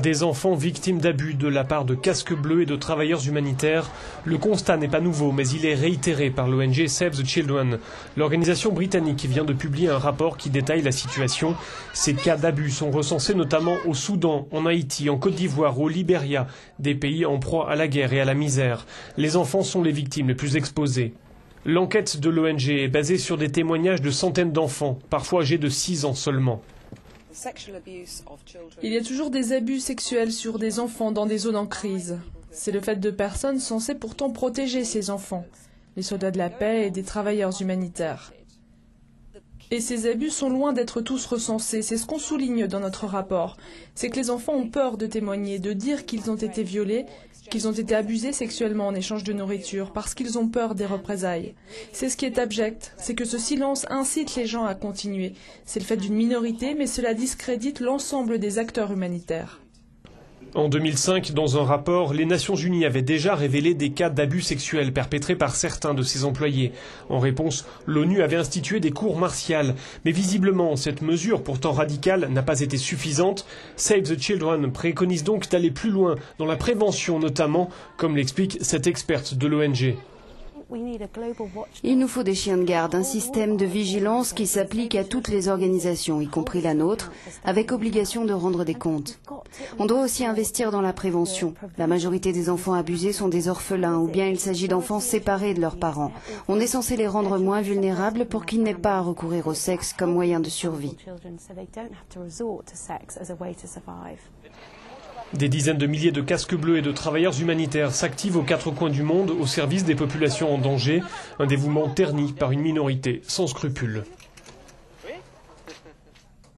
Des enfants victimes d'abus de la part de casques bleus et de travailleurs humanitaires. Le constat n'est pas nouveau, mais il est réitéré par l'ONG Save the Children. L'organisation britannique vient de publier un rapport qui détaille la situation. Ces cas d'abus sont recensés notamment au Soudan, en Haïti, en Côte d'Ivoire, au Libéria, des pays en proie à la guerre et à la misère. Les enfants sont les victimes les plus exposées. L'enquête de l'ONG est basée sur des témoignages de centaines d'enfants, parfois âgés de 6 ans seulement. Il y a toujours des abus sexuels sur des enfants dans des zones en crise. C'est le fait de personnes censées pourtant protéger ces enfants, les soldats de la paix et des travailleurs humanitaires. Et ces abus sont loin d'être tous recensés, c'est ce qu'on souligne dans notre rapport. C'est que les enfants ont peur de témoigner, de dire qu'ils ont été violés, qu'ils ont été abusés sexuellement en échange de nourriture, parce qu'ils ont peur des représailles. C'est ce qui est abject, c'est que ce silence incite les gens à continuer. C'est le fait d'une minorité, mais cela discrédite l'ensemble des acteurs humanitaires. En 2005, dans un rapport, les Nations Unies avaient déjà révélé des cas d'abus sexuels perpétrés par certains de ses employés. En réponse, l'ONU avait institué des cours martiales. Mais visiblement, cette mesure, pourtant radicale, n'a pas été suffisante. Save the Children préconise donc d'aller plus loin, dans la prévention notamment, comme l'explique cette experte de l'ONG. Il nous faut des chiens de garde, un système de vigilance qui s'applique à toutes les organisations, y compris la nôtre, avec obligation de rendre des comptes. On doit aussi investir dans la prévention. La majorité des enfants abusés sont des orphelins ou bien il s'agit d'enfants séparés de leurs parents. On est censé les rendre moins vulnérables pour qu'ils n'aient pas à recourir au sexe comme moyen de survie. Des dizaines de milliers de casques bleus et de travailleurs humanitaires s'activent aux 4 coins du monde au service des populations en danger, un dévouement terni par une minorité sans scrupules.